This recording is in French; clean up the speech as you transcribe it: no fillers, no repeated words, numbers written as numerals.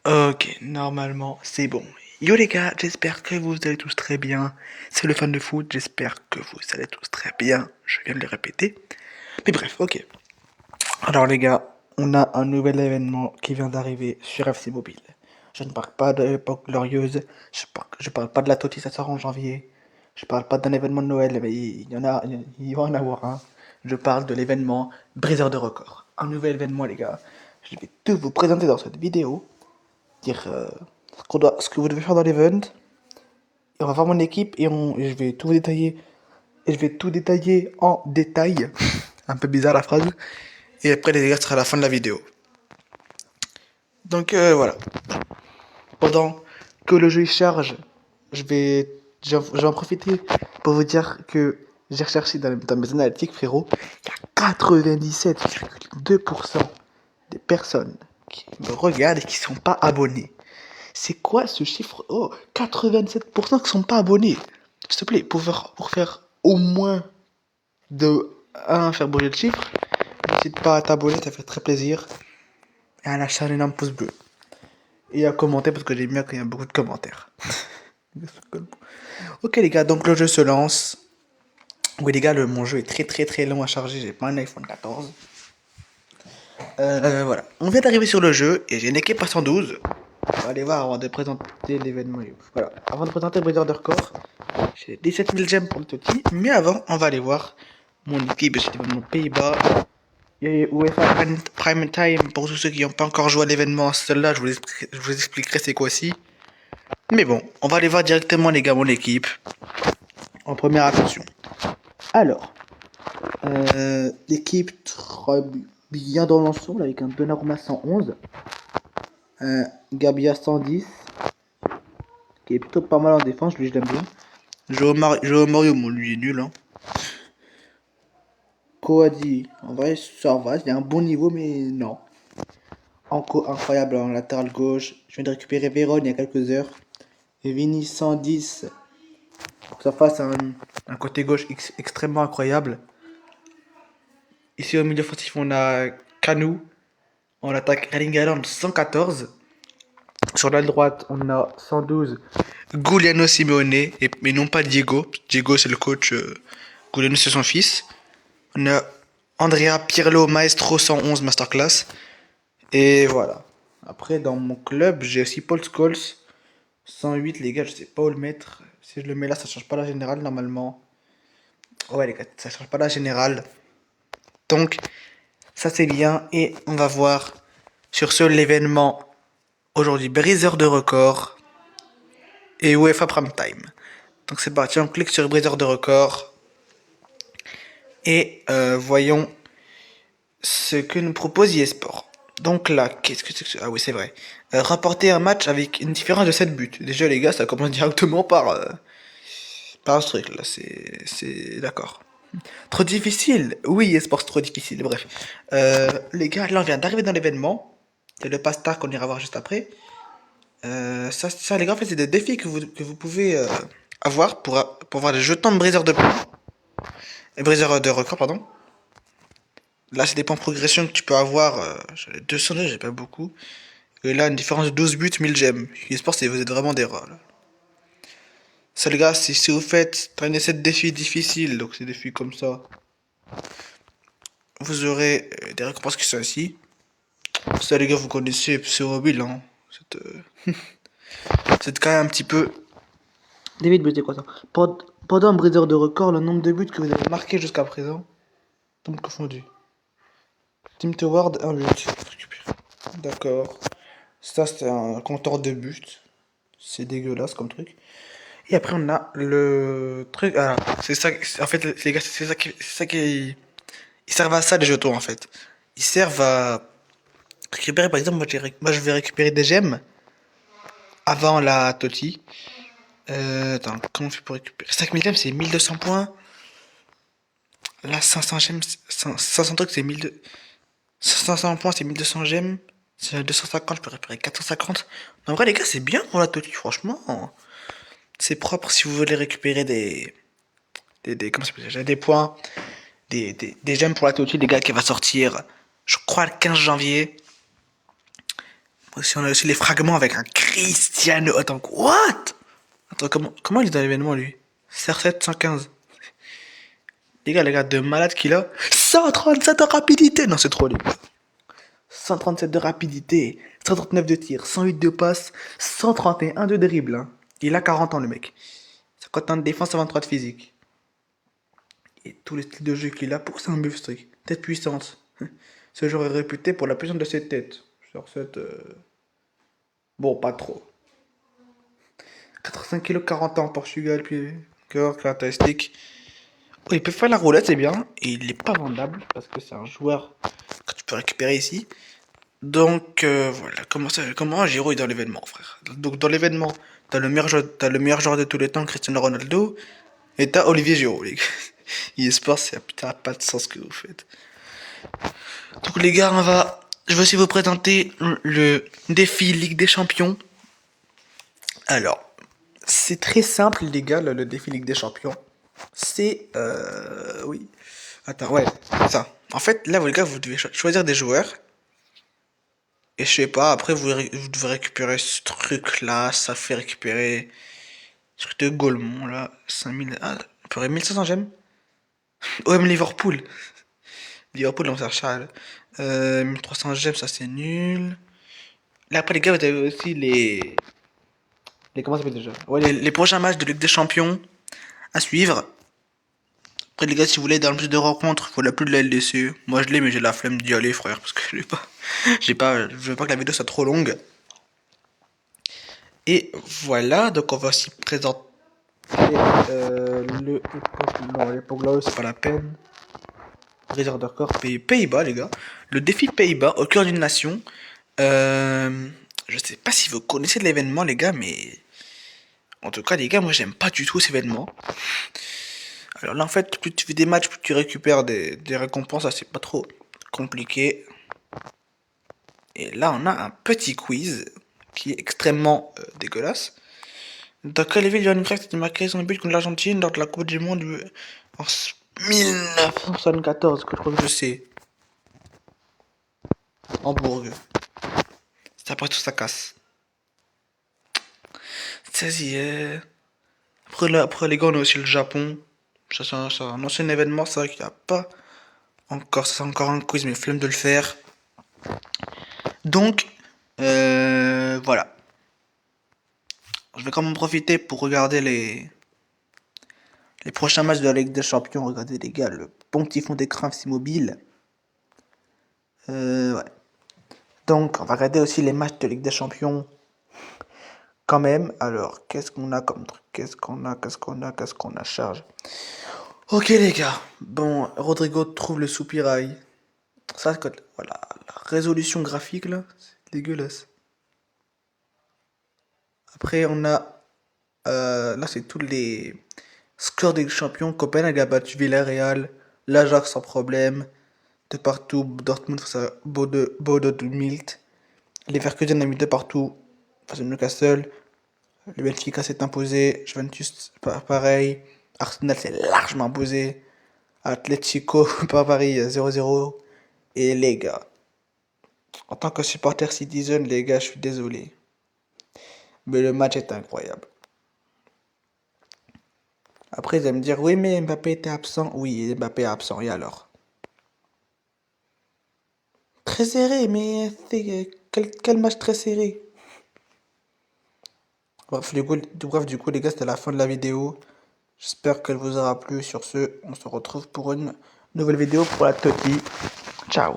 Ok, normalement c'est bon. Yo les gars, j'espère que vous allez tous très bien. C'est le fan de foot, j'espère que vous allez tous très bien. Je viens de le répéter. Mais bref, ok. Alors les gars, on a un nouvel événement qui vient d'arriver sur FC Mobile. Je ne parle pas de l'époque glorieuse, je parle pas de la TOTY, ça sort en janvier. Je parle pas d'un événement de Noël, mais il va en avoir un. Je parle de l'événement Briseur de records. Un nouvel événement les gars. Je vais tout vous présenter dans cette vidéo. Dire ce que vous devez faire dans l'event. Et on va voir mon équipe et je vais tout vous détailler. Et je vais tout détailler en détail. Un peu bizarre la phrase. Et après les dégâts sera à la fin de la vidéo. Donc voilà. Pendant que le jeu charge, je vais, je vais en profiter pour vous dire que j'ai recherché dans mes analytiques, frérot. Il y a 97,2% des personnes qui me regardent et qui sont pas abonnés. C'est quoi ce chiffre? Oh, 87% qui sont pas abonnés. S'il te plaît, pour faire au moins de faire bouger le chiffre, n'hésite pas à t'abonner, ça fait très plaisir. Et à lâcher un énorme pouce bleu. Et à commenter parce que j'aime bien quand il y a beaucoup de commentaires. Ok les gars, donc le jeu se lance. Oui les gars, mon jeu est très très très long à charger, j'ai pas un iPhone 14. Voilà, on vient d'arriver sur le jeu et j'ai une équipe à 112. On va aller voir avant de présenter l'événement. Voilà, avant de présenter le briseur de record, j'ai 17 000 gemmes pour le Toti. Mais avant, on va aller voir mon équipe. J'ai l'événement Pays-Bas. Et UEFA Prime Time, pour tous ceux qui n'ont pas encore joué à l'événement, celle-là, je vous expliquerai c'est quoi ci. Mais bon, on va aller voir directement les gars, mon équipe. En première attention. Alors, l'équipe très bien dans l'ensemble avec un Donnarumma 111, un Gabia 110, qui est plutôt pas mal en défense, lui je l'aime bien. Joe Mario, bon, lui il est nul. Hein. Koadi, en vrai ça va, il a un bon niveau, mais non. Incroyable en latéral gauche. Je viens de récupérer Véron il y a quelques heures. Et Vini 110, pour que ça fasse un côté gauche extrêmement incroyable. Ici au milieu offensif, on a Kanu. On attaque Erling Haaland 114. Sur l'aile droite, on a 112 Giuliano Simeone, mais non pas Diego. Diego, c'est le coach. Giuliano, c'est son fils. On a Andrea Pirlo Maestro 111 Masterclass. Et voilà. Après, dans mon club, j'ai aussi Paul Scholes 108. Les gars, je sais pas où le mettre. Si je le mets là, ça change pas la générale normalement. Ouais, les gars, ça change pas la générale. Donc, ça c'est bien. Et on va voir sur ce l'événement aujourd'hui briseur de record et UEFA Prime Time. Donc c'est parti, on clique sur briseur de record et voyons ce que nous propose eSport. Donc là, qu'est-ce que c'est que ça? Ah oui, c'est vrai. Rapporter un match avec une différence de 7 buts. Déjà les gars, ça commence directement par ce truc là, c'est d'accord. Trop difficile. Oui, eSport c'est trop difficile, bref. Les gars, là on vient d'arriver dans l'événement. C'est le pass-star qu'on ira voir juste après. Ça, les gars, en fait, c'est des défis que vous pouvez avoir pour avoir des jetons de briseur de points. Et briseur de record, pardon. Là, c'est des points de progression que tu peux avoir. J'ai 200, j'ai pas beaucoup. Et là, une différence de 12 buts, 1000 gemmes. J'espère que vous êtes vraiment des rats, là. Ça, les gars, si vous faites traîner cette défi difficile, donc ces défis comme ça, vous aurez des récompenses qui sont ici. Ça, les gars, vous connaissez sur mobile, hein. C'est quand même un petit peu. David buts, c'est quoi ça? Pendant un briseur de record, le nombre de buts que vous avez marqué jusqu'à présent. Tombe confondu. Team Toward, un but. D'accord. Ça, c'est un compteur de buts. C'est dégueulasse comme truc. Et après, on a le truc. Ah, c'est ça. En fait, les gars, c'est ça qui. Ils servent à ça, les jetons, en fait. Ils servent à récupérer, par exemple, moi, je vais récupérer des gemmes avant la Toti. Attends, comment on fait pour récupérer 5000 gemmes, c'est 1200 points. Là, 500 gemmes, 500 trucs, c'est 1200. 500 points, c'est 1200 gemmes. C'est 250, je peux récupérer 450. En vrai, les gars, c'est bien pour la Toti, franchement. C'est propre si vous voulez récupérer comment ça s'appelle, des points, des gemmes pour la Toti, les gars, qui va sortir, je crois, le 15 janvier. Aussi, on a aussi les fragments avec un Cristiano. Attends, what? Attends, comment il est dans l'événement, lui? CR7 115. Les gars, de malade qu'il a. 137 de rapidité! Non, c'est trop, les gars. 137 de rapidité, 139 de tir, 108 de passe, 131 de dribble. Hein. Il a 40 ans, le mec. 51 de défense, 23 de physique. Et tous les styles de jeu qu'il a pour un buff streak. Tête puissante. Ce joueur est réputé pour la puissance de ses têtes. Sur cette. Bon, pas trop. 85 kg, 40 ans en Portugal, puis. Cœur, caractéristique. Oh, il peut faire la roulette, c'est bien. Et il n'est pas vendable parce que c'est un joueur que tu peux récupérer ici. Donc voilà, comment Giroud est dans l'événement, frère. Donc dans l'événement, t'as le meilleur joueur de tous les temps, Cristiano Ronaldo, et t'as Olivier Giroud, les gars. eSport, c'est putain pas de sens ce que vous faites. Donc les gars, je vais aussi vous présenter le défi Ligue des Champions. Alors, c'est très simple les gars, le défi Ligue des Champions. C'est oui. Attends, ouais, c'est ça. En fait, là, les gars, vous devez choisir des joueurs. Et je sais pas, après vous devez récupérer ce truc là, ça fait récupérer ce truc de Golemont là, 5000, ah, on peut 1500 gemmes. OM Liverpool. Liverpool on cherche à 1300 gemmes, ça c'est nul. Là après les gars, vous avez aussi comment ça s'appelle déjà? Ouais, les prochains matchs de Ligue des Champions à suivre. Après les gars, si vous voulez dans le plus de rencontres, il faut la plus de la LDC. Moi je l'ai mais j'ai la flemme d'y aller frère parce que je veux pas que la vidéo soit trop longue. Et voilà, donc on va aussi présenter le... Non, l'époque là, c'est pas la peine. Briseur de record, Pays-Bas, les gars. Le défi Pays-Bas, au cœur d'une nation. Je sais pas si vous connaissez de l'événement, les gars, mais... En tout cas, les gars, moi, j'aime pas du tout cet événement. Alors là, en fait, plus tu fais des matchs, plus tu récupères des récompenses. Ça, c'est pas trop compliqué. Et là, on a un petit quiz qui est extrêmement dégueulasse. Dans quelle ville Johan Cruyff a marqué son but contre l'Argentine lors de la Coupe du Monde en 1974, que je crois que je sais. Hambourg. C'est après tout ça casse. Ça après les gars, on a aussi le Japon. Ça, c'est un ancien événement, c'est vrai qu'il n'y a pas encore. C'est encore un quiz, mais flemme de le faire. Donc, voilà. Je vais quand même profiter pour regarder les prochains matchs de la Ligue des Champions. Regardez les gars, le bon petit fond d'écran c'est mobile. Ouais. Donc on va regarder aussi les matchs de Ligue des Champions. Quand même. Alors, qu'est-ce qu'on a comme truc? Qu'est-ce qu'on a? Charge. Ok les gars. Bon, Rodrigo trouve le soupirail. Ça, voilà, la résolution graphique là, c'est dégueulasse. Après, on a là, c'est tous les scores des champions. Copenhague a battu Villarreal, l'Ajax sans problème. De partout, Dortmund face à Bodo Glimt. Leverkusen a mis de partout face à Newcastle. Le Benfica s'est imposé. Juventus, pareil. Arsenal s'est largement imposé. Atletico, par Paris, 0-0. Et les gars, en tant que supporter Citizen, les gars, je suis désolé. Mais le match est incroyable. Après, ils vont me dire, oui, mais Mbappé était absent. Oui, Mbappé est absent, et alors? Très serré, mais quel match très serré. Bref, du coup, les gars, c'était la fin de la vidéo. J'espère qu'elle vous aura plu. Sur ce, on se retrouve pour une nouvelle vidéo pour la Toti. Ciao.